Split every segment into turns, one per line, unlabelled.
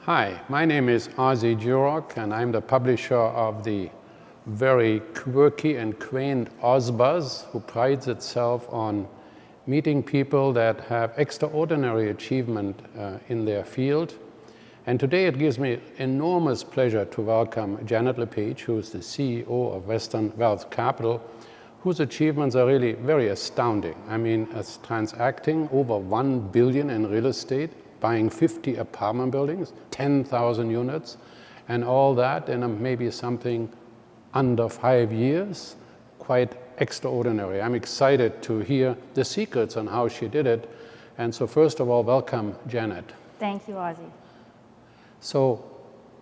Hi, my name is Ozzie Jurock, and I'm the publisher of the very quirky and quaint OzBuzz, who prides itself on meeting people that have extraordinary achievement in their field. And today it gives me enormous pleasure to welcome Janet LePage, who is the CEO of Western Wealth Capital, whose achievements are really very astounding. I mean, it's transacting over $1 billion in real estate, buying 50 apartment buildings, 10,000 units, and all that in maybe something under 5 years. Quite extraordinary. I'm excited to hear the secrets on how she did it. And so first of all, welcome, Janet.
Thank you, Ozzie.
So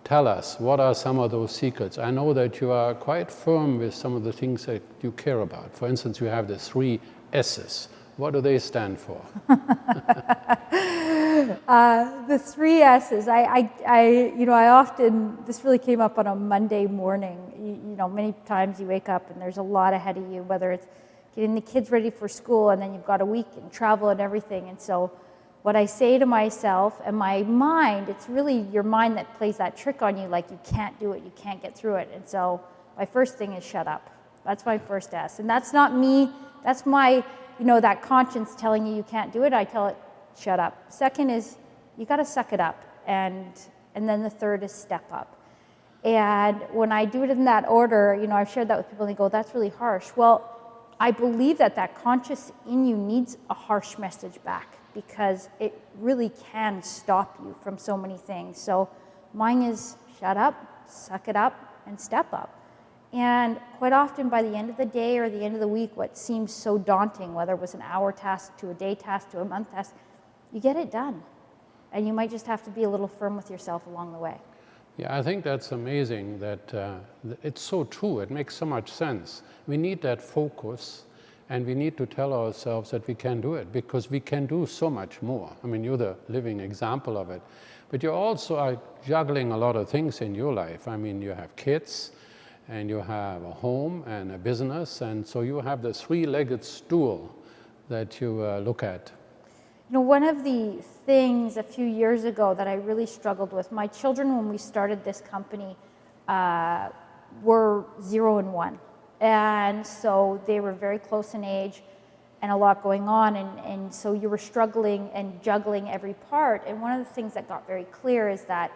tell us, what are some of those secrets? I know that you are quite firm with some of the things that you care about. For instance, you have the 3 S's. What do they stand for?
The 3 S's. I often, this really came up on a Monday morning. You know, many times you wake up and there's a lot ahead of you, whether it's getting the kids ready for school and then you've got a week and travel and everything. And so what I say to myself and my mind, it's really your mind that plays that trick on you, like you can't do it, you can't get through it. And so my first thing is shut up. That's my first S. And that's not me, that's my, that conscience telling you can't do it. I tell it, shut up. Second is, you got to suck it up. And then the third is step up. And when I do it in that order, I've shared that with people and they go, that's really harsh. Well, I believe that conscious in you needs a harsh message back because it really can stop you from so many things. So mine is shut up, suck it up, and step up. And quite often by the end of the day or the end of the week, what seems so daunting, whether it was an hour task to a day task to a month task, you get it done. And you might just have to be a little firm with yourself along the way.
Yeah, I think that's amazing that it's so true. It makes so much sense. We need that focus, and we need to tell ourselves that we can do it because we can do so much more. I mean, you're the living example of it. But you also are juggling a lot of things in your life. I mean, you have kids, and you have a home and a business, and so you have the 3-legged stool that you look at.
One of the things a few years ago that I really struggled with, my children, when we started this company, were 0 and 1. And so they were very close in age and a lot going on. And so you were struggling and juggling every part. And one of the things that got very clear is that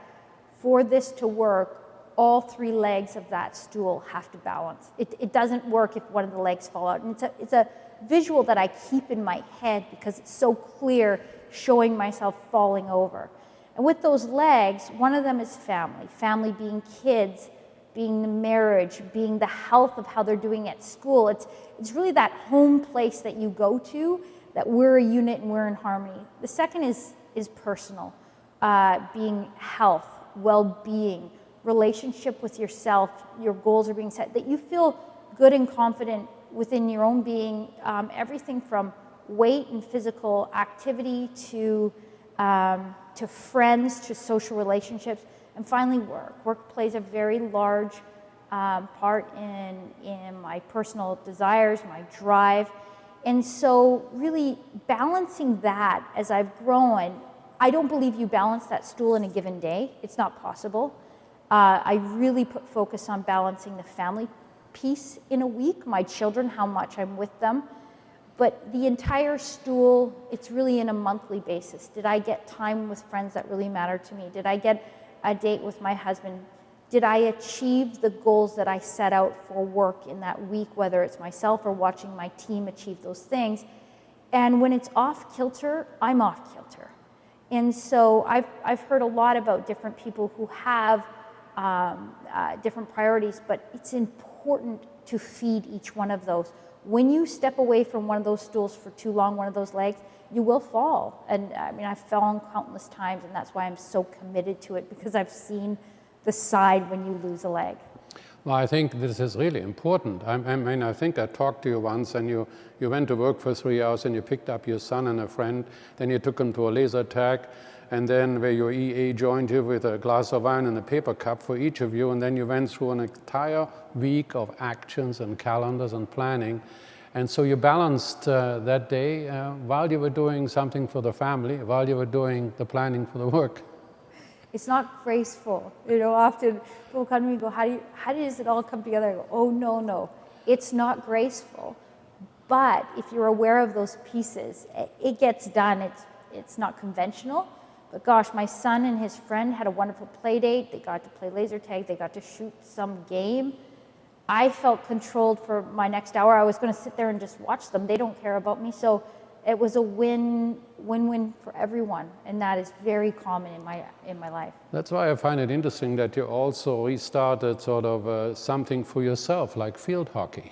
for this to work, all 3 legs of that stool have to balance. It doesn't work if one of the legs fall out. And it's a visual that I keep in my head because it's so clear, showing myself falling over. And with those legs, one of them is family. Family being kids, being the marriage, being the health of how they're doing at school. It's really that home place that you go to, that we're a unit and we're in harmony. The second is personal, being health, well-being, relationship with yourself, your goals are being set, that you feel good and confident within your own being, everything from weight and physical activity to friends, to social relationships, and finally work. Work plays a very large part in my personal desires, my drive. And so really balancing that as I've grown, I don't believe you balance that stool in a given day. It's not possible. I really put focus on balancing the family piece in a week, my children, how much I'm with them. But the entire stool, it's really in a monthly basis. Did I get time with friends that really matter to me? Did I get a date with my husband? Did I achieve the goals that I set out for work in that week, whether it's myself or watching my team achieve those things? And when it's off kilter, I'm off kilter. And so I've heard a lot about different people who have different priorities, but it's important to feed each one of those. When you step away from one of those stools for too long, one of those legs, you will fall. And I mean, I've fallen countless times, and that's why I'm so committed to it, because I've seen the side when you lose a leg.
Well, I think this is really important. I mean, I think I talked to you once, and you went to work for 3 hours, and you picked up your son and a friend, then you took him to a laser tag, and then where your EA joined you with a glass of wine and a paper cup for each of you, and then you went through an entire week of actions and calendars and planning. And so you balanced that day while you were doing something for the family, while you were doing the planning for the work.
It's not graceful. You know, often people come to me and go, how does it all come together? I go, oh, no, it's not graceful. But if you're aware of those pieces, it gets done. It's not conventional. But gosh, my son and his friend had a wonderful play date. They got to play laser tag. They got to shoot some game. I felt controlled for my next hour. I was going to sit there and just watch them. They don't care about me. So it was a win-win for everyone. And that is very common in my life.
That's why I find it interesting that you also restarted sort of something for yourself, like field hockey.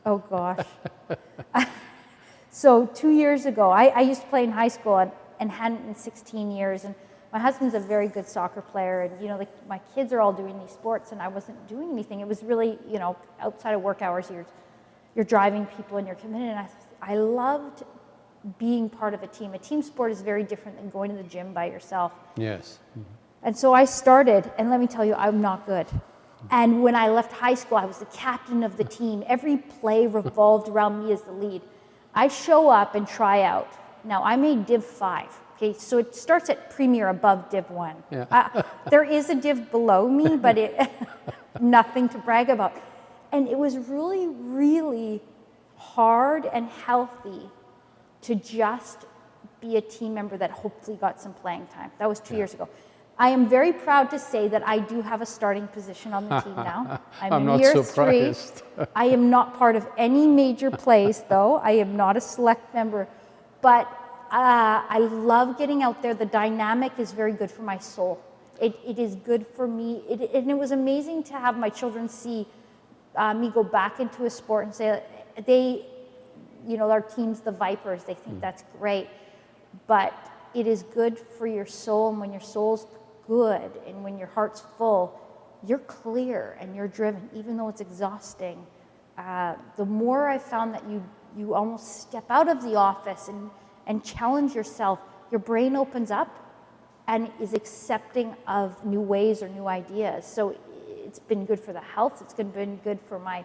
Oh, gosh. So 2 years ago, I used to play in high school and hadn't in 16 years. And my husband's a very good soccer player. And, you know, my kids are all doing these sports, and I wasn't doing anything. It was really, you know, outside of work hours, you're driving people and you're committed. And I loved being part of a team. A team sport is very different than going to the gym by yourself.
Yes. Mm-hmm.
And so I started, and let me tell you, I'm not good. And when I left high school, I was the captain of the team. Every play revolved around me as the lead. I show up and try out. Now, I made Div 5, okay? So it starts at Premier above Div 1. Yeah. There is a Div below me, but nothing to brag about. And it was really, really hard and healthy to just be a team member that hopefully got some playing time. That was 2 years ago. I am very proud to say that I do have a starting position on the team now. I'm in year 3. I am not part of any major plays, though. I am not a select member. But I love getting out there. The dynamic is very good for my soul. It is good for me. And it was amazing to have my children see me go back into a sport and say, you know, our team's the Vipers. They think that's great. But it is good for your soul, and when your soul's good and when your heart's full, you're clear and you're driven, even though it's exhausting. The more I found that you almost step out of the office and challenge yourself, your brain opens up and is accepting of new ways or new ideas. So it's been good for the health. It's been good for my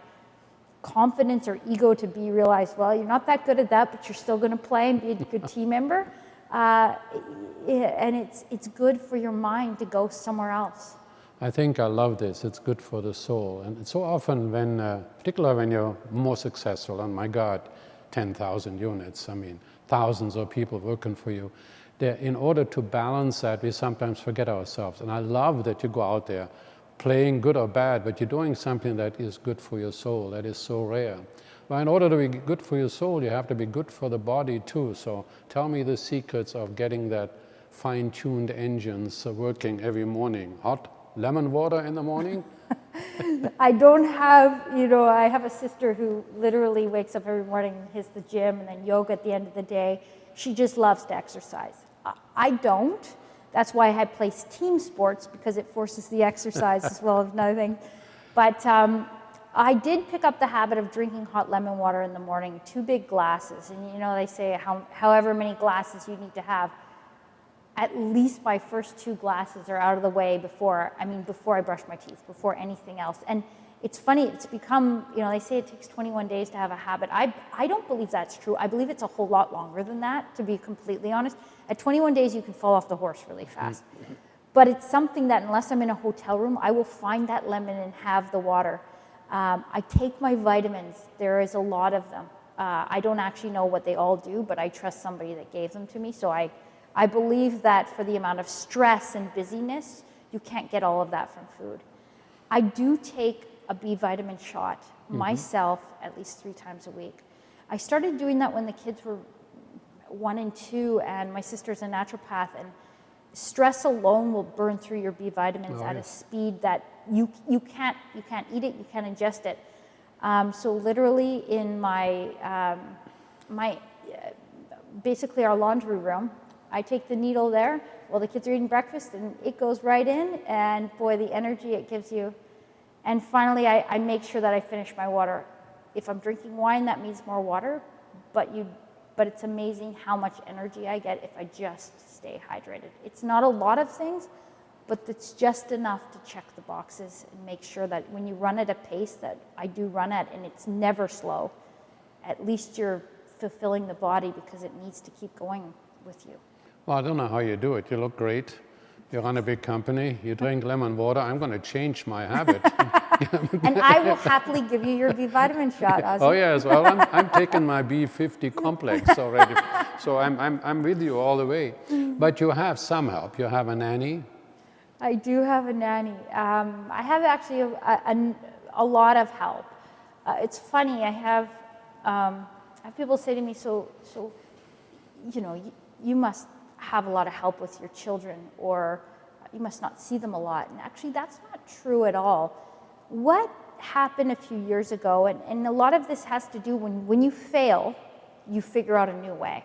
confidence or ego to be realized, well, you're not that good at that, but you're still going to play and be a good team member. And it's good for your mind to go somewhere else.
I think I love this. It's good for the soul. And so often when, particularly when you're more successful, and my God, 10,000 units, I mean, thousands of people working for you, in order to balance that, we sometimes forget ourselves. And I love that you go out there playing good or bad, but you're doing something that is good for your soul. That is so rare. Well, in order to be good for your soul, you have to be good for the body too. So tell me the secrets of getting that fine-tuned engines working every morning. Hot lemon water in the morning?
I don't have, you know, I have a sister who literally wakes up every morning and hits the gym and then yoga at the end of the day. She just loves to exercise. I don't. That's why I place team sports, because it forces the exercise as well as another thing. But I did pick up the habit of drinking hot lemon water in the morning, 2 big glasses. And you know, they say however many glasses you need to have. At least my first 2 glasses are out of the way before I brush my teeth, before anything else. And it's funny, it's become, you know, they say it takes 21 days to have a habit. I don't believe that's true. I believe it's a whole lot longer than that, to be completely honest. At 21 days, you can fall off the horse really fast. But it's something that unless I'm in a hotel room, I will find that lemon and have the water. I take my vitamins. There is a lot of them. I don't actually know what they all do, but I trust somebody that gave them to me. So I believe that for the amount of stress and busyness, you can't get all of that from food. I do take a B vitamin shot myself at least 3 times a week. I started doing that when the kids were 1 and 2, and my sister's a naturopath, and stress alone will burn through your B vitamins at a speed that you can't eat it, you can't ingest it. So literally in my basically our laundry room, I take the needle there while the kids are eating breakfast, and it goes right in, and boy, the energy it gives you. And finally, I make sure that I finish my water. If I'm drinking wine, that means more water, but it's amazing how much energy I get if I just stay hydrated. It's not a lot of things, but it's just enough to check the boxes and make sure that when you run at a pace that I do run at, and it's never slow, at least you're fulfilling the body because it needs to keep going with you.
Well, I don't know how you do it. You look great. You run a big company, you drink lemon water, I'm going to change my habit.
And I will happily give you your B vitamin shot, Ozzie.
Oh yes, well I'm taking my B50 complex already, so I'm with you all the way. But you have some help. You have a nanny.
I do have a nanny. I have actually a lot of help. It's funny. I have people say to me, so you must have a lot of help with your children, or you must not see them a lot. And actually, that's not true at all. What happened a few years ago, and a lot of this has to do when you fail, you figure out a new way.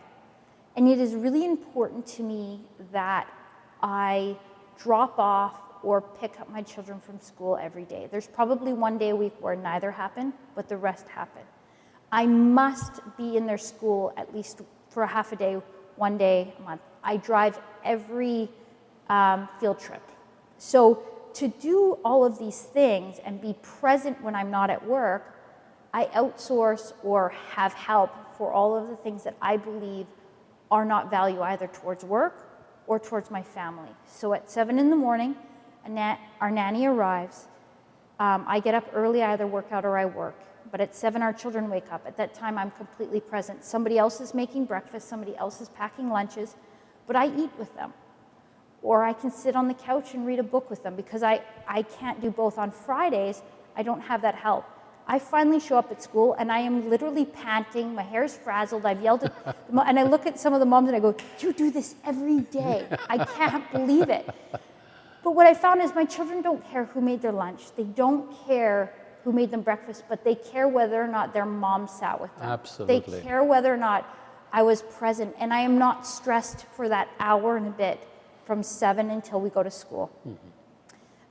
And it is really important to me that I drop off or pick up my children from school every day. There's probably one day a week where neither happen, but the rest happen. I must be in their school at least for a half a day, one day a month. I drive every field trip. So to do all of these things and be present when I'm not at work, I outsource or have help for all of the things that I believe are not value either towards work or towards my family. So at 7 in the morning, our nanny arrives. I get up early, I either work out or I work. But at 7, our children wake up. At that time, I'm completely present. Somebody else is making breakfast, somebody else is packing lunches, but I eat with them. Or I can sit on the couch and read a book with them because I can't do both. On Fridays, I don't have that help. I finally show up at school and I am literally panting, my hair's frazzled, I've yelled at them, and I look at some of the moms and I go, you do this every day. I can't believe it. But what I found is my children don't care who made their lunch. They don't care who made them breakfast, but they care whether or not their mom sat with them.
Absolutely.
They care whether or not I was present, and I am not stressed for that hour and a bit from 7 until we go to school.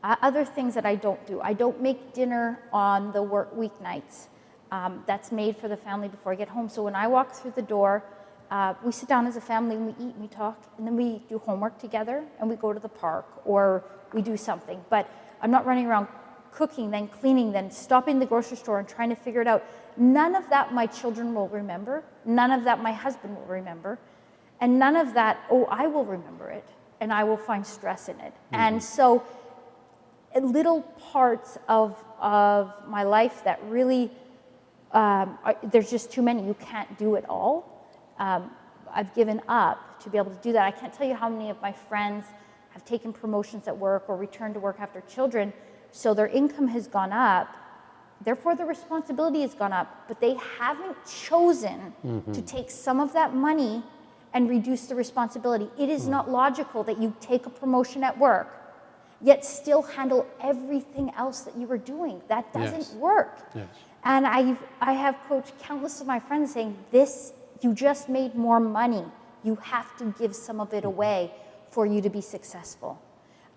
Other things that I don't do. I don't make dinner on the work weeknights. That's made for the family before I get home. So when I walk through the door, we sit down as a family and we eat and we talk, and then we do homework together and we go to the park or we do something. But I'm not running around cooking, then cleaning, then stopping at the grocery store and trying to figure it out. None of that my children will remember. None of that my husband will remember. And none of that, I will remember it and I will find stress in it. And so little parts of my life that really, there's just too many. You can't do it all. I've given up to be able to do that. I can't tell you how many of my friends have taken promotions at work or returned to work after children, so their income has gone up, therefore the responsibility has gone up, but they haven't chosen to take some of that money and reduce the responsibility. It is not logical that you take a promotion at work, yet still handle everything else that you were doing. That doesn't work. Yes. And I have coached countless of my friends saying, you just made more money. You have to give some of it away for you to be successful.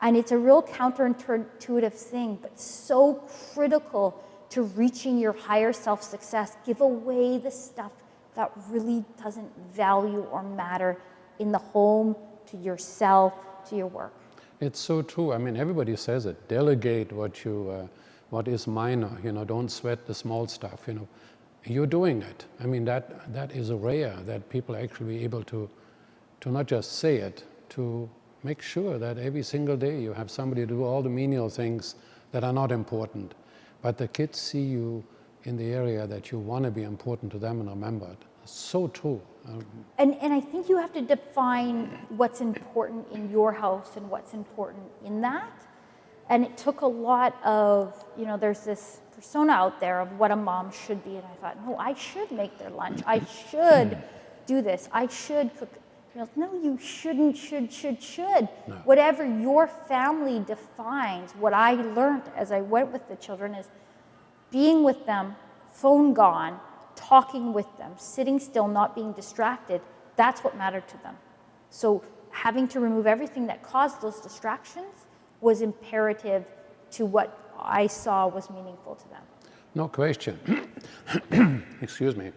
And it's a real counterintuitive thing, but so critical to reaching your higher self success. Give away the stuff that really doesn't value or matter in the home, to yourself, to your work.
It's so true. I mean, everybody says it. Delegate what is minor. Don't sweat the small stuff. You're doing it. I mean, that is rare that people actually be able to not just say it, to make sure that every single day you have somebody do all the menial things that are not important. But the kids see you in the area that you want to be important to them and remembered. It's so true.
And I think you have to define what's important in your house and what's important in that. And it took a lot of, there's this persona out there of what a mom should be. And I thought, no, I should make their lunch. I should do this. I should cook. No, you shouldn't, should. No. Whatever your family defines, what I learned as I went with the children is being with them, phone gone, talking with them, sitting still, not being distracted. That's what mattered to them. So having to remove everything that caused those distractions was imperative to what I saw was meaningful to them.
No question. Excuse me.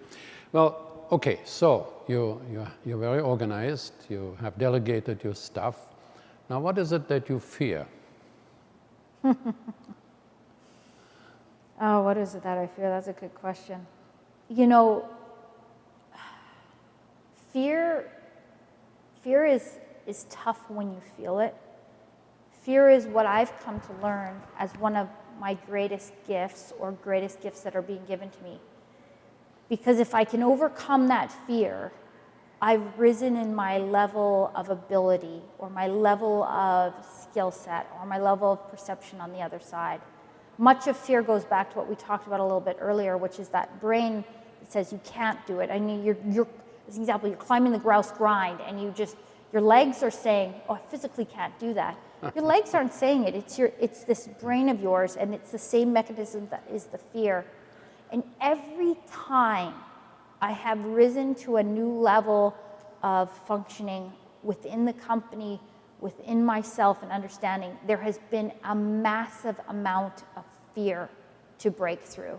Well, okay, so you're very organized, you have delegated your stuff. Now, what is it that you fear?
What is it that I fear? That's a good question. Fear is tough when you feel it, Fear is what I've come to learn as one of my greatest gifts, or greatest gifts that are being given to me. Because if I can overcome that fear, I've risen in my level of ability, or my level of skill set, or my level of perception on the other side. Much of fear goes back to what we talked about a little bit earlier, which is that brain that says you can't do it. I mean, you're as an example, you're climbing the grouse grind, and your legs are saying, "Oh, I physically can't do that." Your legs aren't saying it. It's this brain of yours, and it's the same mechanism that is the fear. And every time I have risen to a new level of functioning within the company, within myself and understanding, there has been a massive amount of fear to break through.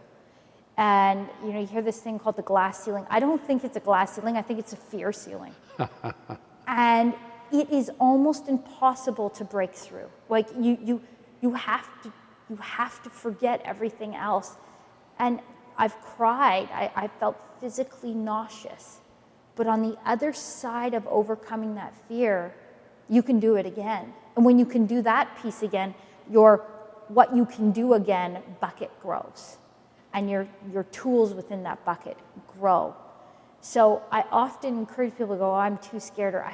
And you hear this thing called the glass ceiling. I don't think it's a glass ceiling. I think it's a fear ceiling. And it is almost impossible to break through. Like you have to forget everything else. And I've cried. I felt physically nauseous. But on the other side of overcoming that fear, you can do it again. And when you can do that piece again, your what you can do again bucket grows. And your tools within that bucket grow. So I often encourage people to go, "Oh, I'm too scared," or I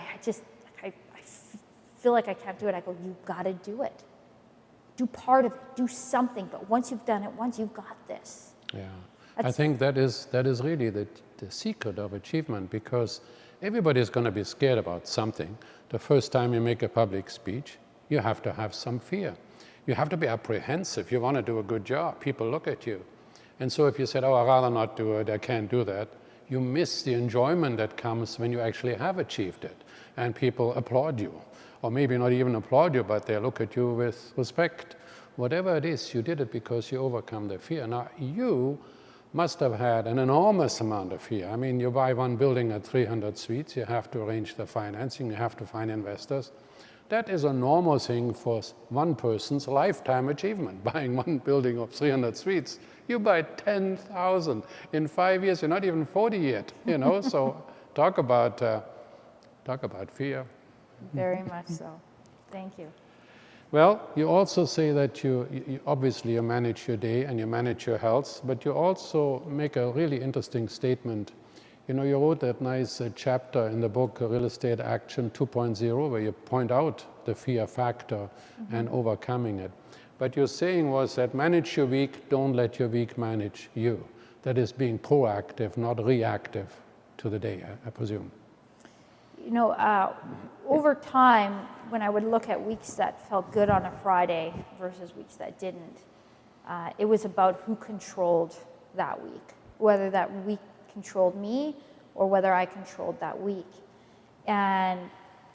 feel like I can't do it. I go, "You've got to do it. Do part of it. Do something. But once you've done it once, you've got this."
Yeah, I think that is really the secret of achievement, because everybody's going to be scared about something. The first time you make a public speech, you have to have some fear. You have to be apprehensive. You want to do a good job. People look at you. And so if you said, "Oh, I'd rather not do it, I can't do that," you miss the enjoyment that comes when you actually have achieved it and people applaud you. Or maybe not even applaud you, but they look at you with respect. Whatever it is, you did it because you overcome the fear. Now, you must have had an enormous amount of fear. I mean, you buy one building at 300 suites, you have to arrange the financing, you have to find investors. That is a normal thing for one person's lifetime achievement, buying one building of 300 suites. You buy 10,000 in 5 years. You're not even 40 yet, So talk about fear.
Very much so. Thank you.
Well, you also say that you obviously you manage your day and you manage your health, but you also make a really interesting statement. You wrote that nice chapter in the book, Real Estate Action 2.0, where you point out the fear factor and overcoming it. But your saying was that manage your week, don't let your week manage you. That is being proactive, not reactive to the day, I presume.
Over time, when I would look at weeks that felt good on a Friday versus weeks that didn't, it was about who controlled that week, whether that week controlled me or whether I controlled that week. And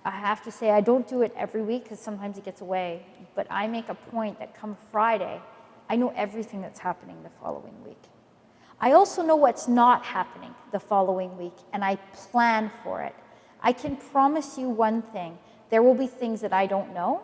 I have to say, I don't do it every week because sometimes it gets away, but I make a point that come Friday, I know everything that's happening the following week. I also know what's not happening the following week, and I plan for it. I can promise you one thing, there will be things that I don't know,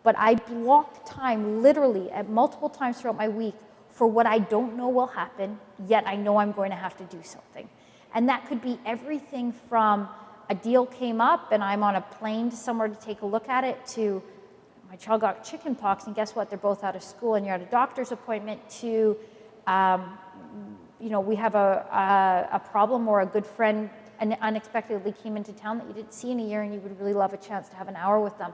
but I block time literally at multiple times throughout my week for what I don't know will happen, yet I know I'm going to have to do something. And that could be everything from a deal came up and I'm on a plane to somewhere to take a look at it, to my child got chicken pox and guess what, they're both out of school and you're at a doctor's appointment, to we have a problem, or a good friend unexpectedly came into town that you didn't see in a year and you would really love a chance to have an hour with them.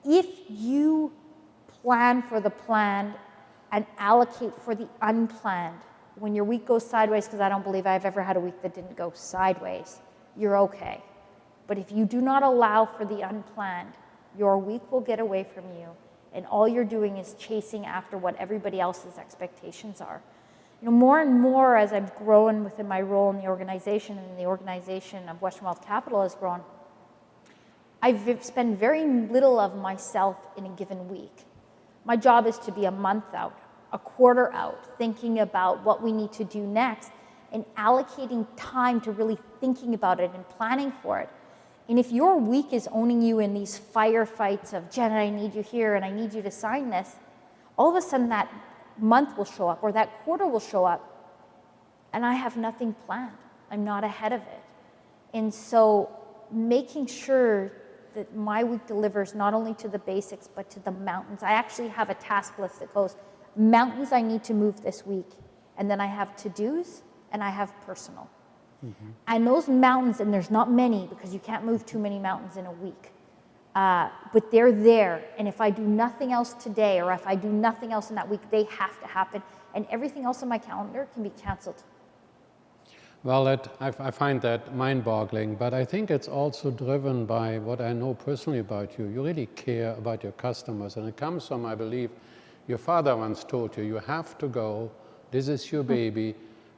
If you plan for the planned and allocate for the unplanned, when your week goes sideways, because I don't believe I've ever had a week that didn't go sideways, you're okay. But if you do not allow for the unplanned, your week will get away from you, and all you're doing is chasing after what everybody else's expectations are. More and more as I've grown within my role in the organization, and the organization of Western Wealth Capital has grown, I've spent very little of myself in a given week. My job is to be a month out, a quarter out, thinking about what we need to do next and allocating time to really thinking about it and planning for it. And if your week is owning you in these firefights of, "Janet, I need you here and I need you to sign this," all of a sudden that month will show up or that quarter will show up and I have nothing planned. I'm not ahead of it. And so making sure that my week delivers not only to the basics, but to the mountains. I actually have a task list that goes, mountains I need to move this week. And then I have to-dos and I have personal. And those mountains, and there's not many because you can't move too many mountains in a week, but they're there. And if I do nothing else today, or if I do nothing else in that week, they have to happen. And everything else on my calendar can be canceled.
Well, I find that mind-boggling, but I think it's also driven by what I know personally about you. You really care about your customers, and it comes from, I believe, your father once told you, you have to go, this is your baby,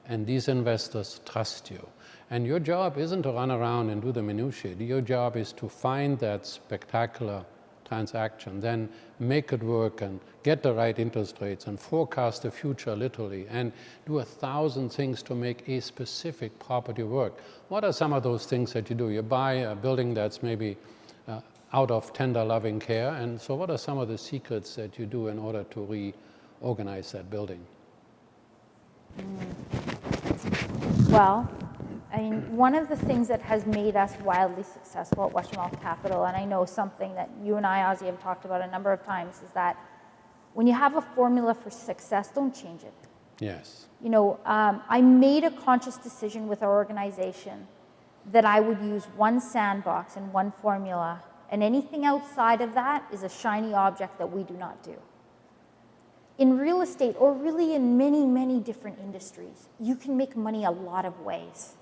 and these investors trust you. And your job isn't to run around and do the minutiae. Your job is to find that spectacular transaction, then make it work and get the right interest rates and forecast the future literally and do 1,000 things to make a specific property work. What are some of those things that you do? You buy a building that's maybe out of tender loving care, and so what are some of the secrets that you do in order to reorganize that building?
Well, I mean, one of the things that has made us wildly successful at Western Wealth Capital, and I know something that you and I, Ozzie, have talked about a number of times, is that when you have a formula for success, don't change it.
Yes.
You know, I made a conscious decision with our organization that I would use one sandbox and one formula, and anything outside of that is a shiny object that we do not do. In real estate, or really in many, many different industries, you can make money a lot of ways.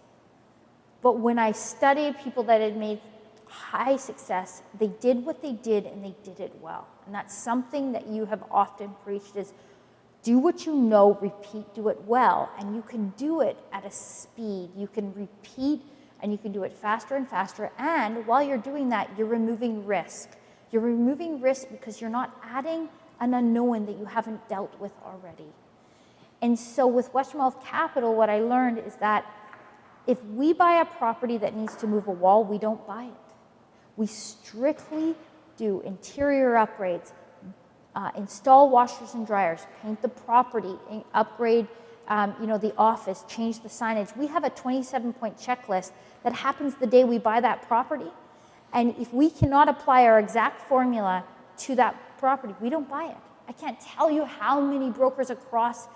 But when I studied people that had made high success, they did what they did and they did it well. And that's something that you have often preached is do what you know, repeat, do it well. And you can do it at a speed. You can repeat and you can do it faster and faster. And while you're doing that, you're removing risk. You're removing risk because you're not adding an unknown that you haven't dealt with already. And so with Western Wealth Capital, what I learned is that if we buy a property that needs to move a wall, we don't buy it. We strictly do interior upgrades, install washers and dryers, paint the property, upgrade the office, change the signage. We have a 27-point checklist that happens the day we buy that property. And if we cannot apply our exact formula to that property, we don't buy it. I can't tell you how many brokers across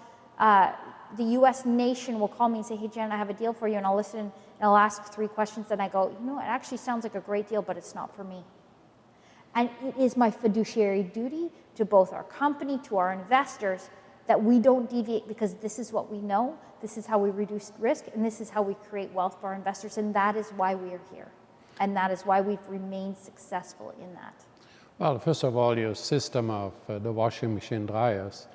the U.S. nation will call me and say, hey, Janet, I have a deal for you, and I'll listen and I'll ask 3 questions, and I go, you know, it actually sounds like a great deal, but it's not for me. And it is my fiduciary duty to both our company, to our investors, that we don't deviate because this is what we know, this is how we reduce risk, and this is how we create wealth for our investors, and that is why we are here. And that is why we've remained successful in that.
Well, first of all, your system of the washing machine dryers,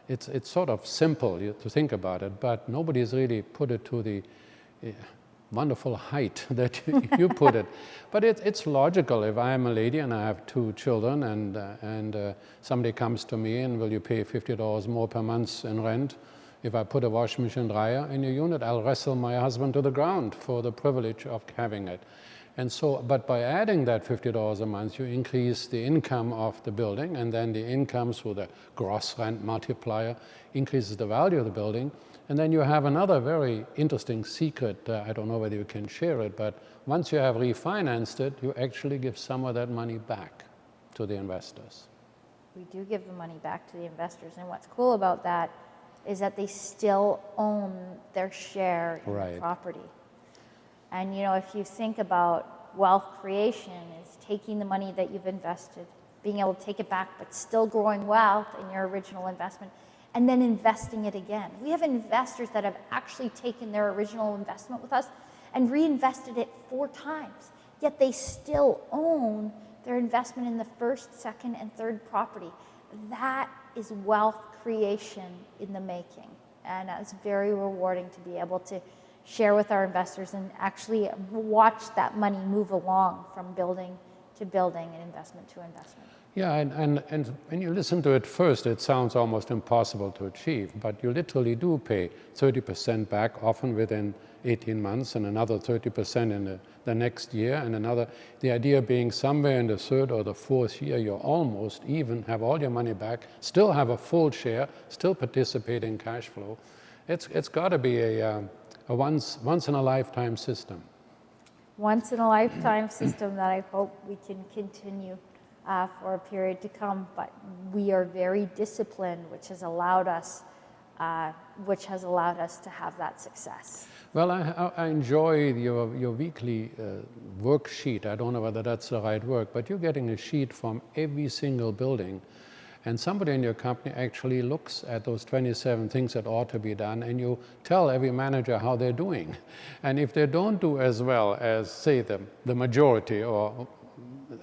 it's sort of simple to think about it, but nobody's really put it to the wonderful height that you put it. But it's logical. If I'm a lady and I have 2 children and somebody comes to me and will you pay $50 more per month in rent, if I put a washing machine dryer in your unit, I'll wrestle my husband to the ground for the privilege of having it. And so, but by adding that $50 a month, you increase the income of the building, and then the income through the gross rent multiplier increases the value of the building. And then you have another very interesting secret. I don't know whether you can share it, but once you have refinanced it, you actually give some of that money back to the investors.
We do give the money back to the investors, and what's cool about that is that they still own their share in the property. And you know, if you think about wealth creation is taking the money that you've invested, being able to take it back, but still growing wealth in your original investment, and then investing it again. We have investors that have actually taken their original investment with us and reinvested it 4 times, yet they still own their investment in the first, second, and third property. That is wealth creation in the making. And it's very rewarding to be able to share with our investors and actually watch that money move along from building to building and investment to investment.
Yeah, and when you listen to it first, it sounds almost impossible to achieve, but you literally do pay 30% back, often within 18 months, and another 30% in the next year, and another. The idea being somewhere in the 3rd or the 4th year, you're almost even, have all your money back, still have a full share, still participate in cash flow. It's got to be a once in a lifetime system.
once-in-a-lifetime system that I hope we can continue for a period to come. But we are very disciplined, which has allowed us to have that success.
Well, I enjoy your weekly worksheet. I don't know whether that's the right word, but you're getting a sheet from every single building. And somebody in your company actually looks at those 27 things that ought to be done, and you tell every manager how they're doing. And if they don't do as well as, say, the majority or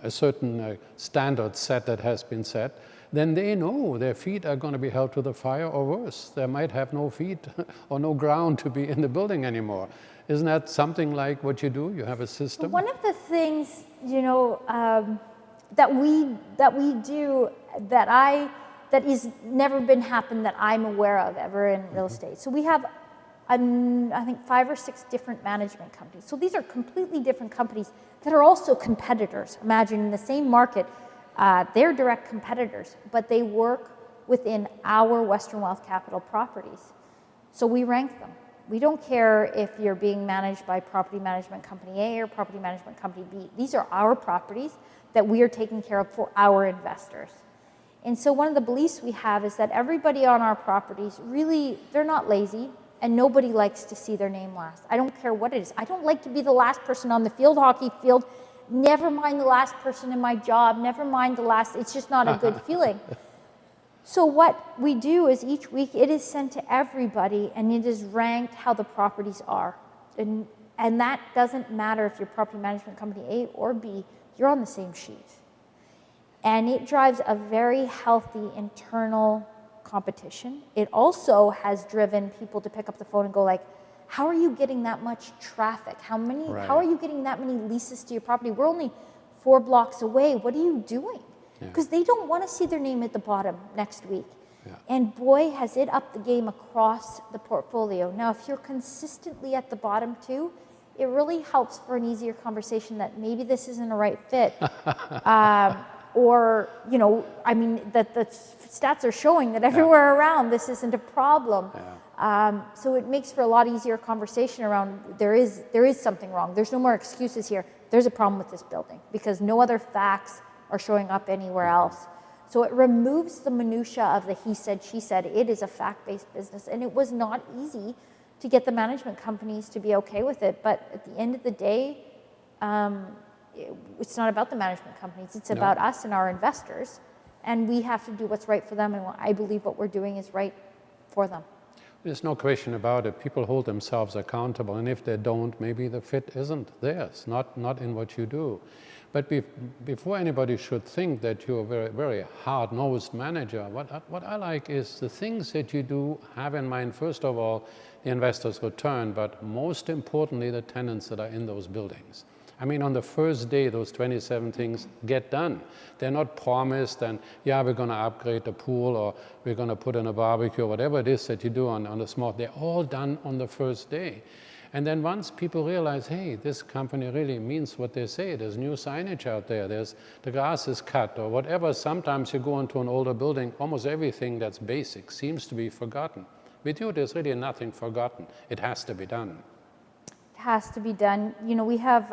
a certain standard set that has been set, then they know their feet are going to be held to the fire, or worse, they might have no feet or no ground to be in the building anymore. Isn't that something like what you do? You have a system?
One of the things, that we do that is never been happened that I'm aware of ever in real estate. So we have, I think, 5 or 6 different management companies. So these are completely different companies that are also competitors. Imagine in the same market, they're direct competitors, but they work within our Western Wealth Capital properties. So we rank them. We don't care if you're being managed by Property Management Company A or Property Management Company B. These are our properties that we are taking care of for our investors. And so one of the beliefs we have is that everybody on our properties, really, they're not lazy, and nobody likes to see their name last. I don't care what it is. I don't like to be the last person on the field hockey field, never mind the last person in my job, never mind the last, it's just not a good feeling. So what we do is each week it is sent to everybody, and it is ranked how the properties are. And that doesn't matter if you're Property Management Company A or B, you're on the same sheet. And it drives a very healthy internal competition. It also has driven people to pick up the phone and go like, how are you getting that much traffic? How are you getting that many leases to your property? We're only 4 blocks away. What are you doing? Because they don't want to see their name at the bottom next week. Yeah. And boy, has it upped the game across the portfolio. Now, if you're consistently at the bottom too, it really helps for an easier conversation that maybe this isn't a right fit. Or, that the stats are showing that everywhere around this isn't a problem. Yeah. So it makes for a lot easier conversation around there is something wrong. There's no more excuses here. There's a problem with this building because no other facts are showing up anywhere else. So it removes the minutia of the he said, she said. It is a fact-based business, and it was not easy to get the management companies to be okay with it. But at the end of the day, it's not about the management companies. It's about us and our investors, and we have to do what's right for them, and I believe what we're doing is right for them.
There's no question about it. People hold themselves accountable, and if they don't, maybe the fit isn't theirs, not in what you do. But before anybody should think that you're a very, very hard-nosed manager, what I like is the things that you do have in mind, first of all, the investor's return, but most importantly, the tenants that are in those buildings. I mean, on the first day, those 27 things get done. They're not promised and, we're going to upgrade the pool or we're going to put in a barbecue or whatever it is that you do on the small. They're all done on the first day. And then once people realize, hey, this company really means what they say, there's new signage out there, the grass is cut or whatever, sometimes you go into an older building, almost everything that's basic seems to be forgotten. With you, there's really nothing forgotten. It has to be done.
It has to be done. We have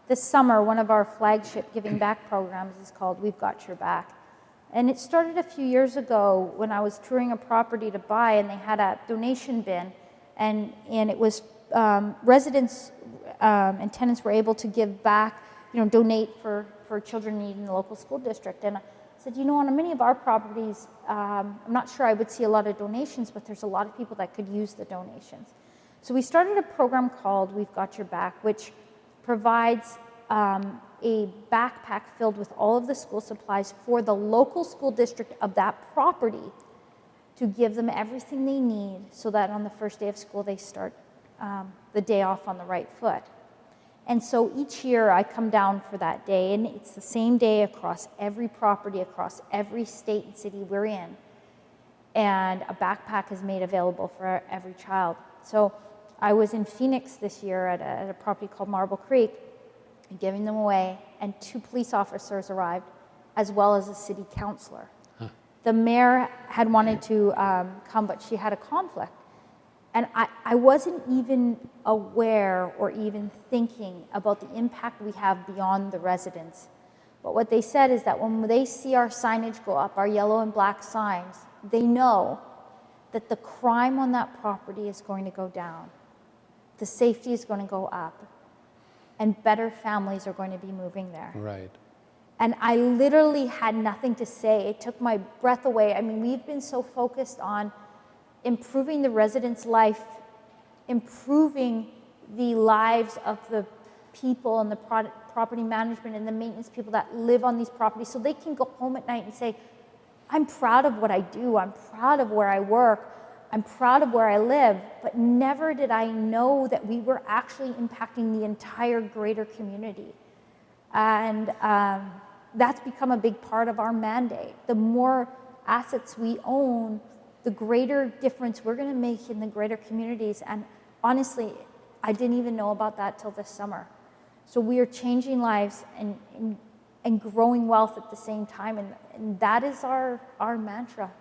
this summer, one of our flagship giving back programs is called We've Got Your Back. And it started a few years ago when I was touring a property to buy, and they had a donation bin, and it was residents and tenants were able to give back, donate for children in need in the local school district. And I said, on many of our properties, I'm not sure I would see a lot of donations, but there's a lot of people that could use the donations. So we started a program called We've Got Your Back, which provides a backpack filled with all of the school supplies for the local school district of that property to give them everything they need so that on the first day of school they start the day off on the right foot. And so each year I come down for that day, and it's the same day across every property, across every state and city we're in. And a backpack is made available for every child. So I was in Phoenix this year at a property called Marble Creek, giving them away, and 2 police officers arrived, as well as a city councilor. The mayor had wanted to come, but she had a conflict. And I wasn't even aware or even thinking about the impact we have beyond the residents. But what they said is that when they see our signage go up, our yellow and black signs, they know that the crime on that property is going to go down. The safety is going to go up. And better families are going to be moving there.
Right.
And I literally had nothing to say. It took my breath away. I mean, we've been so focused on improving the residents' life, improving the lives of the people and the property management and the maintenance people that live on these properties, so they can go home at night and say, I'm proud of what I do, I'm proud of where I work, I'm proud of where I live, but never did I know that we were actually impacting the entire greater community. And that's become a big part of our mandate. The more assets we own, the greater difference we're going to make in the greater communities. And honestly, I didn't even know about that till this summer. So we are changing lives and growing wealth at the same time, and that is our mantra.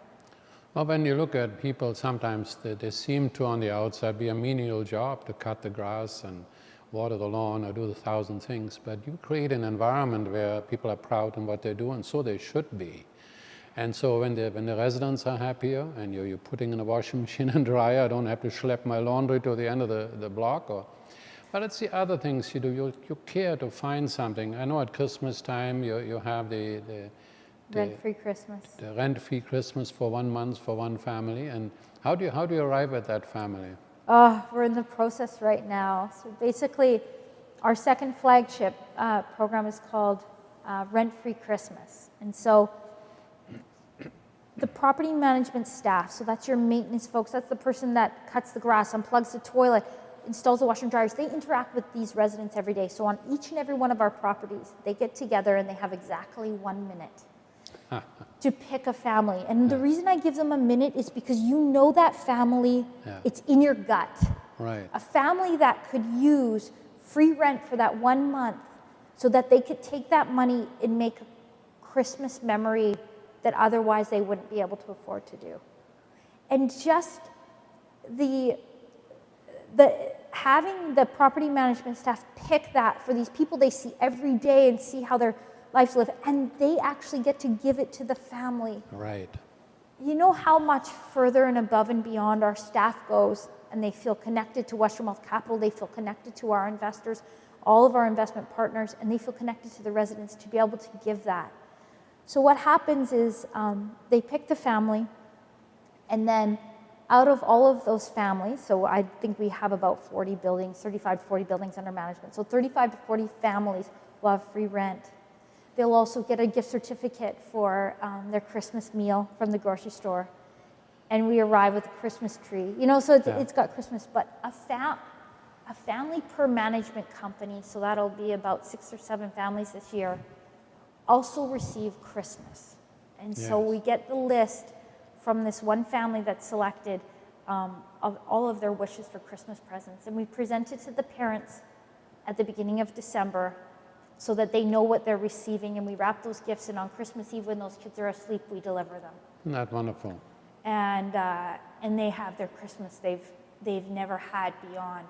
Well, when you look at people, sometimes they seem to, on the outside, be a menial job to cut the grass and water the lawn or do 1,000 things, but you create an environment where people are proud in what they do, and so they should be. And so when the residents are happier, and you're putting in a washing machine and dryer, I don't have to schlep my laundry to the end of the block. But it's the other things you do. You care to find something. I know at Christmas time you have the
Rent-free Christmas.
The rent-free Christmas for 1 month for one family. And how do you arrive at that family?
We're in the process right now. So basically, our second flagship program is called Rent-Free Christmas. And so the property management staff, so that's your maintenance folks, that's the person that cuts the grass, unplugs the toilet, installs the washer and dryers, they interact with these residents every day. So on each and every one of our properties, they get together and they have exactly 1 minute to pick a family. And the reason I give them a minute is because you know that family, it's in your gut.
Right.
A family that could use free rent for that 1 month so that they could take that money and make a Christmas memory that otherwise they wouldn't be able to afford to do. And just having the property management staff pick that for these people they see every day and see how their lives live, and they actually get to give it to the family.
Right.
You know how much further and above and beyond our staff goes, and they feel connected to Western Wealth Capital, they feel connected to our investors, all of our investment partners, and they feel connected to the residents to be able to give that. So what happens is they pick the family, and then out of all of those families, so I think we have about 40 buildings, 35 to 40 buildings under management. So 35 to 40 families will have free rent. They'll also get a gift certificate for their Christmas meal from the grocery store. And we arrive with a Christmas tree. You know, so it's got Christmas, but a family per management company, so that'll be about 6 or 7 families this year, also receive Christmas. And so we get the list from this one family that's selected of all of their wishes for Christmas presents. And we present it to the parents at the beginning of December so that they know what they're receiving, and we wrap those gifts, and on Christmas Eve when those kids are asleep, we deliver them.
Isn't that wonderful?
And they have their Christmas they've never had beyond.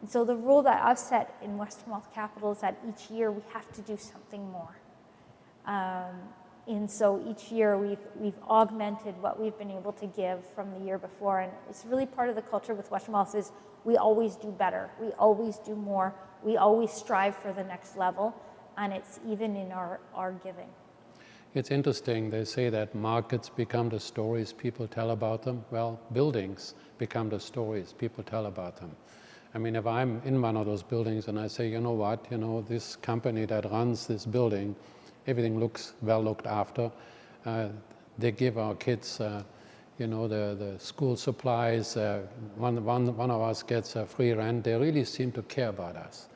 And so the rule that I've set in Western Wealth Capital is that each year we have to do something more. And so each year we've augmented what we've been able to give from the year before, and it's really part of the culture with Western Wealth is we always do better, we always do more, we always strive for the next level, and it's even in our giving.
It's interesting, they say that markets become the stories people tell about them. Well, buildings become the stories people tell about them. I mean, if I'm in one of those buildings and I say, you know what, this company that runs this building, everything looks well looked after. They give our kids, the school supplies. One of us gets a free rent. They really seem to care about us.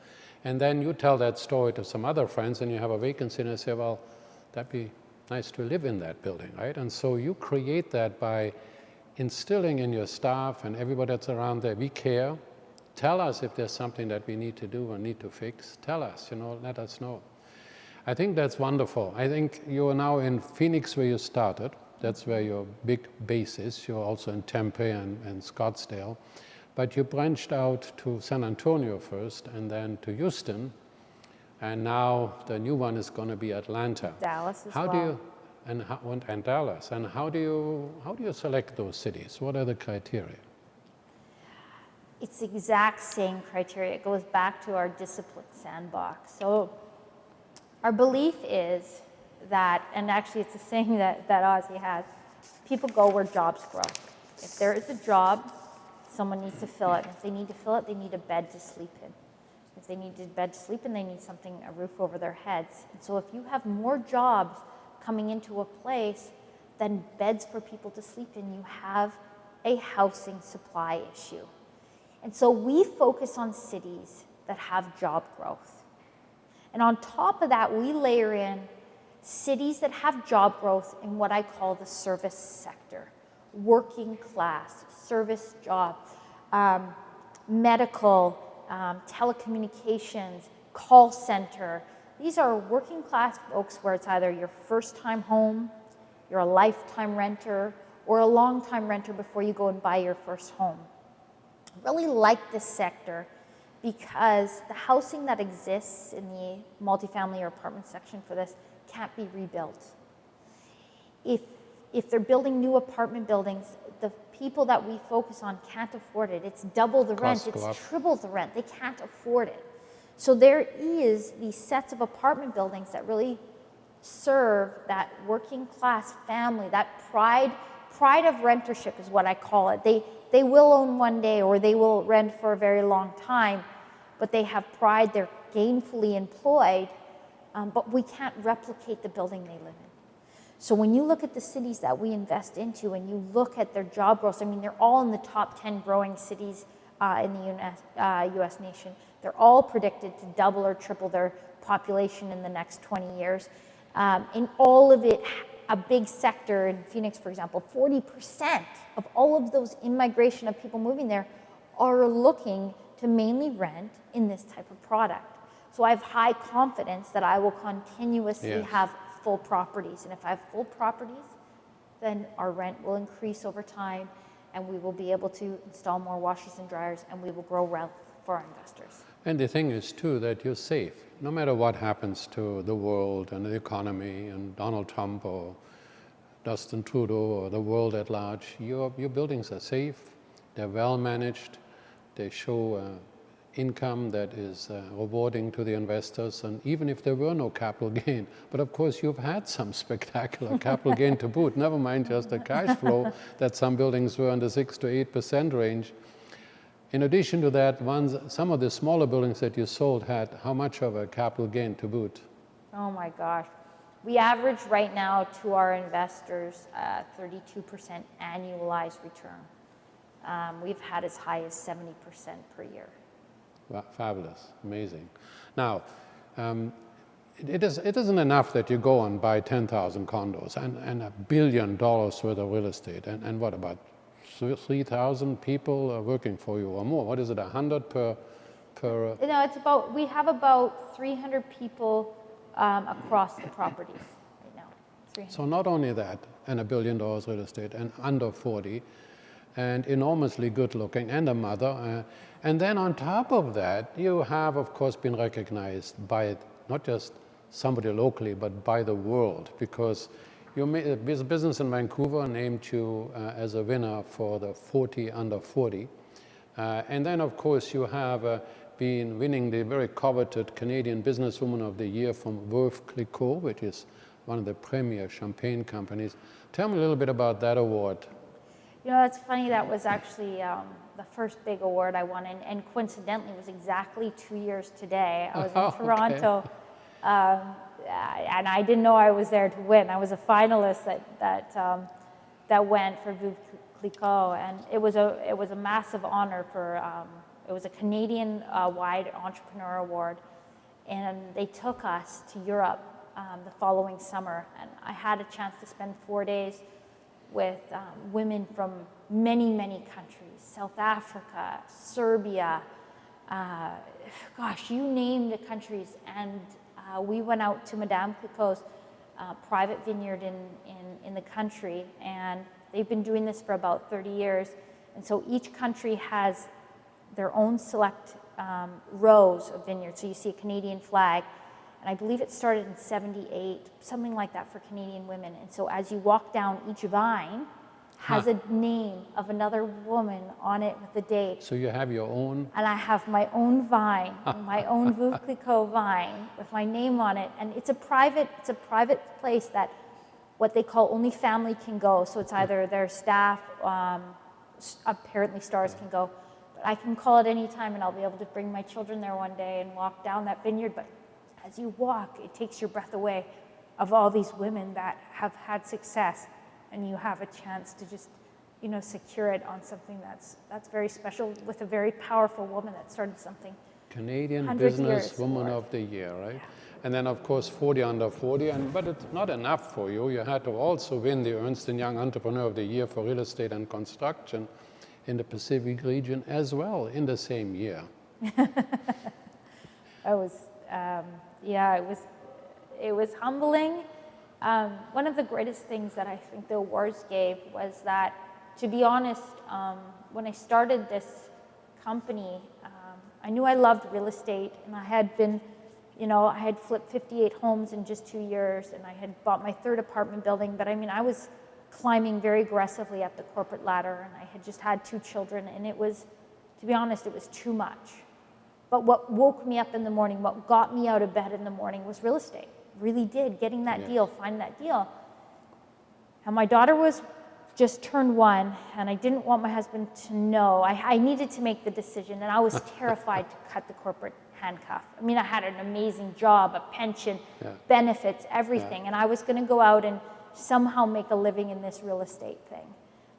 And then you tell that story to some other friends, and you have a vacancy, and they say, well, that'd be nice to live in that building, right? And so you create that by instilling in your staff and everybody that's around there, we care. Tell us if there's something that we need to do or need to fix. Tell us, let us know. I think that's wonderful. I think you're now in Phoenix where you started. That's where your big base is. You're also in Tempe and Scottsdale. But you branched out to San Antonio first and then to Houston, and now the new one is going to be Atlanta.
Dallas as
how
well.
do you, and Dallas, and how do you select those cities? What are the criteria?
It's the exact same criteria. It goes back to our discipline sandbox. So our belief is that, and actually it's a saying that Ozzie has, people go where jobs grow. If there is a job, someone needs to fill it. If they need to fill it, they need a bed to sleep in. If they need a bed to sleep in, they need a roof over their heads. And so if you have more jobs coming into a place than beds for people to sleep in, you have a housing supply issue. And so we focus on cities that have job growth. And on top of that, we layer in cities that have job growth in what I call the service sector, working class, service job, medical, telecommunications, call center. These are working class folks where it's either your first time home, you're a lifetime renter, or a long time renter before you go and buy your first home. I really like this sector because the housing that exists in the multifamily or apartment section for this can't be rebuilt. If they're building new apartment buildings, the people that we focus on can't afford it. It's double the rent, it's triple the rent. They can't afford it. So there is these sets of apartment buildings that really serve that working class family, that pride of rentership is what I call it. They will own one day or they will rent for a very long time, but they have pride, they're gainfully employed, but we can't replicate the building they live in. So when you look at the cities that we invest into and you look at their job growth, I mean, they're all in the top 10 growing cities in the US nation. They're all predicted to double or triple their population in the next 20 years. In all of it, a big sector in Phoenix, for example, 40% of all of those in-migration of people moving there are looking to mainly rent in this type of product. So I have high confidence that I will continuously have full properties. And if I have full properties, then our rent will increase over time and we will be able to install more washers and dryers and we will grow wealth for our investors.
And the thing is too that you're safe. No matter what happens to the world and the economy and Donald Trump or Justin Trudeau or the world at large, your buildings are safe, they're well managed, they show income that is rewarding to the investors, and even if there were no capital gain, but of course you've had some spectacular capital gain to boot, never mind just the cash flow that some buildings were in the 6 to 8% range. In addition to that, some of the smaller buildings that you sold had how much of a capital gain to boot?
Oh my gosh. We average right now to our investors 32% annualized return. We've had as high as 70% per year.
Wow, fabulous, amazing. Now, it isn't enough that you go and buy 10,000 condos and $1 billion worth of real estate, and what about 3,000 people are working for you or more? What is it, 100 per?
No, it's about, we have about 300 people across the properties right now. 300.
So not only that, and $1 billion real estate, and under 40, and enormously good looking, and a mother. And then on top of that, you have, of course, been recognized by not just somebody locally, but by the world, because your business in Vancouver named you as a winner for the 40 under 40. And then, of course, you have been winning the very coveted Canadian Businesswoman of the Year from Veuve Cliquot, which is one of the premier champagne companies. Tell me a little bit about that award.
You know, it's funny, that was actually the first big award I won, and coincidentally it was exactly 2 years today. I was in Toronto, and I didn't know I was there to win. I was a finalist that went for Veuve Cliquot, and it was a massive honor for, it was a Canadian-wide entrepreneur award, and they took us to Europe the following summer, and I had a chance to spend 4 days with women from many, many countries, South Africa, Serbia, gosh, you name the countries. And we went out to Madame Cliquot's private vineyard in the country, and they've been doing this for about 30 years. And so each country has their own select rows of vineyards. So you see a Canadian flag, and I believe it started in 78, something like that for Canadian women. And so as you walk down, each vine has a name of another woman on it with the date.
So you have your own?
And I have my own vine, my own Veuve Cliquot vine with my name on it. And it's a private place that what they call only family can go. So it's either their staff, apparently stars can go. But I can call it any time, and I'll be able to bring my children there one day and walk down that vineyard. But as you walk, it takes your breath away of all these women that have had success, and you have a chance to just, you know, secure it on something that's very special with a very powerful woman that started something.
Canadian Businesswoman of the Year, right? Yeah. And then, of course, 40 under 40, but it's not enough for you. You had to also win the Ernst and Young Entrepreneur of the Year for Real Estate and Construction in the Pacific region as well in the same year.
It was humbling. One of the greatest things that I think the awards gave was that, to be honest, when I started this company, I knew I loved real estate, and I had been, you know, I had flipped 58 homes in just 2 years, and I had bought my 3rd apartment building, but I mean, I was climbing very aggressively up the corporate ladder, and I had just had 2 children, and it was, to be honest, it was too much. But what woke me up in the morning, what got me out of bed in the morning was real estate. Really did, getting that deal, finding that deal. And my daughter was just turned 1, and I didn't want my husband to know. I needed to make the decision, and I was terrified to cut the corporate handcuff. I mean, I had an amazing job, a pension, benefits, everything, and I was going to go out and somehow make a living in this real estate thing.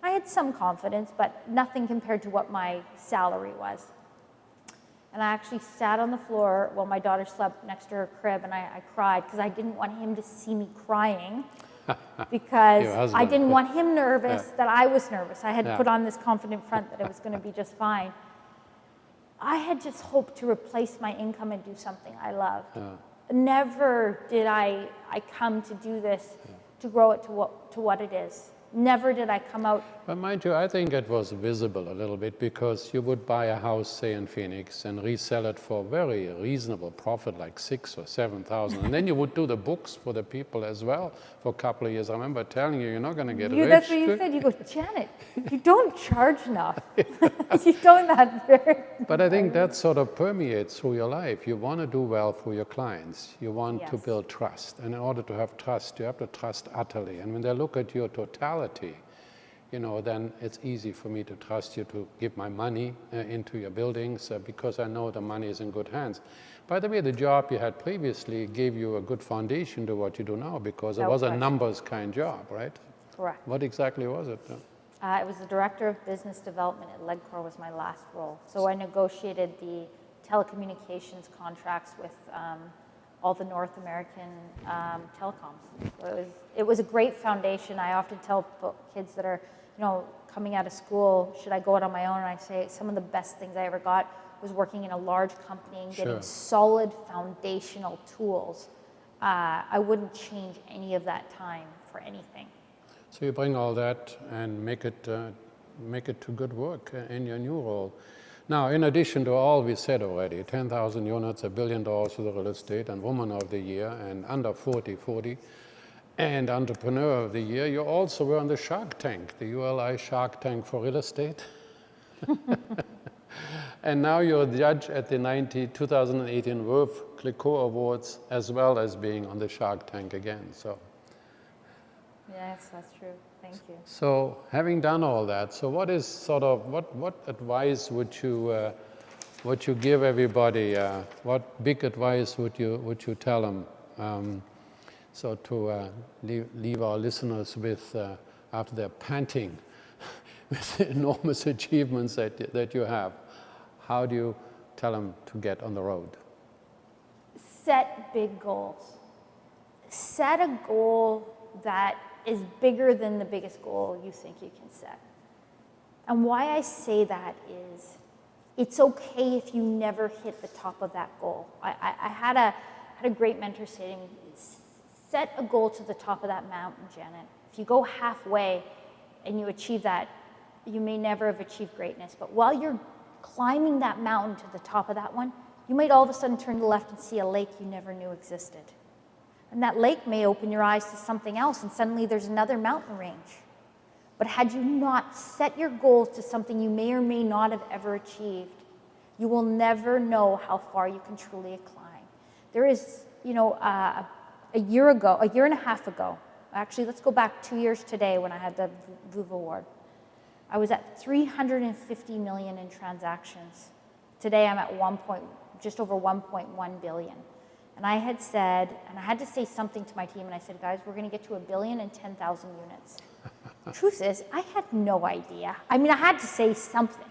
I had some confidence, but nothing compared to what my salary was. And I actually sat on the floor while my daughter slept next to her crib, and I cried because I didn't want him to see me crying, because I didn't want him nervous that I was nervous. I had put on this confident front that it was going to be just fine. I had just hoped to replace my income and do something I loved. Never did I come to do this to grow it to what it is. Never did I come out.
But mind you, I think it was visible a little bit, because you would buy a house, say in Phoenix, and resell it for very reasonable profit, like $6,000 or $7,000, and then you would do the books for the people as well for a couple of years. I remember telling you, you're not going to get rich.
That's what you said. You go, Janet, you don't charge enough. You're doing that very.
But I think that sort of permeates through your life. You want to do well for your clients. You want to build trust, and in order to have trust, you have to trust utterly. And when they look at your totality, you know, then it's easy for me to trust you to give my money into your buildings, because I know the money is in good hands. By the way, the job you had previously gave you a good foundation to what you do now, because it was a numbers kind job, right?
Correct.
What exactly was it?
It was the Director of Business Development at LegCorp was my last role. So I negotiated the telecommunications contracts with all the North American telecoms. So it was a great foundation. I often tell kids that are, you know, coming out of school, should I go out on my own? And I say some of the best things I ever got was working in a large company and getting solid foundational tools. I wouldn't change any of that time for anything.
So you bring all that and make it to good work in your new role. Now, in addition to all we said already, 10,000 units, $1 billion for the real estate, and Woman of the Year, and under 40, and Entrepreneur of the Year, you also were on the Shark Tank, the ULI Shark Tank for real estate. And now you're a judge at the 2018 Veuve Cliquot Awards, as well as being on the Shark Tank again. So.
Yes, that's true. Thank you.
So, having done all that, so what is sort of what advice would you give everybody? What big advice would you tell them? So to leave our listeners with after they're panting with the enormous achievements that you have, how do you tell them to get on the road?
Set big goals. Set a goal that is bigger than the biggest goal you think you can set. And why I say that is, it's okay if you never hit the top of that goal. I had a great mentor say to me, set a goal to the top of that mountain, Janet. If you go halfway and you achieve that, you may never have achieved greatness. But while you're climbing that mountain to the top of that one, you might all of a sudden turn to the left and see a lake you never knew existed. And that lake may open your eyes to something else, and suddenly there's another mountain range. But had you not set your goals to something you may or may not have ever achieved, you will never know how far you can truly climb. There is, a year and a half ago, actually, let's go back 2 years today when I had the Veuve Award. I was at 350 million in transactions. Today I'm at just over 1.1 billion. And I had said, and I had to say something to my team, and I said, guys, we're gonna get to 1 billion and 10,000 units. Truth is, I had no idea. I mean, I had to say something.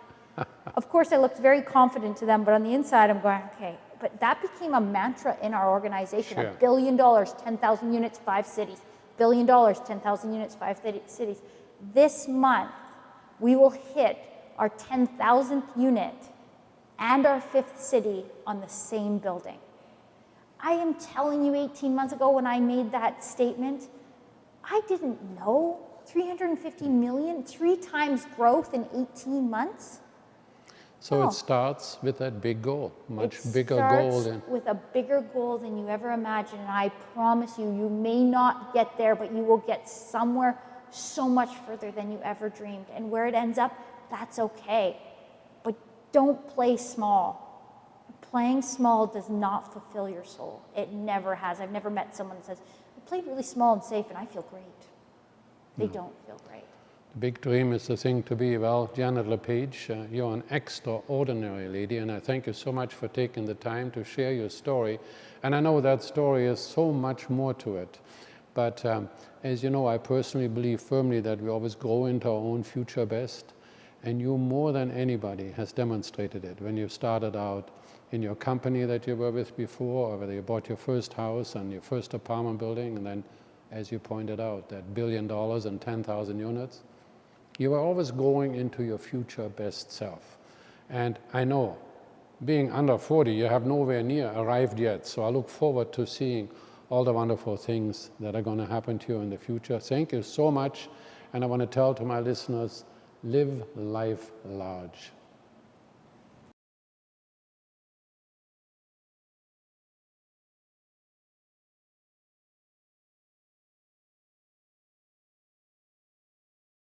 Of course, I looked very confident to them, but on the inside, I'm going, okay. But that became a mantra in our organization.
Sure.
$1 billion, 10,000 units, 5 cities. $1 billion, 10,000 units, 5 cities. This month, we will hit our 10,000th unit and our 5th city on the same building. I am telling you, 18 months ago when I made that statement, I didn't know 350 million, 3 times growth in 18 months.
So
No.
it starts with that big goal, much
It
bigger goal
starts
than...
with a bigger goal than you ever imagined, and I promise you, you may not get there, but you will get somewhere so much further than you ever dreamed. And where it ends up, that's okay. But don't play small. Playing small does not fulfill your soul. It never has. I've never met someone that says, I played really small and safe and I feel great. They don't feel great.
The big dream is the thing to be. Well, Janet LePage, you're an extraordinary lady, and I thank you so much for taking the time to share your story. And I know that story is so much more to it. But as you know, I personally believe firmly that we always grow into our own future best. And you, more than anybody, has demonstrated it when you started out in your company that you were with before, or whether you bought your first house and your first apartment building, and then, as you pointed out, that $1 billion and 10,000 units. You are always going into your future best self. And I know, being under 40, you have nowhere near arrived yet. So I look forward to seeing all the wonderful things that are going to happen to you in the future. Thank you so much. And I want to tell to my listeners, live life large.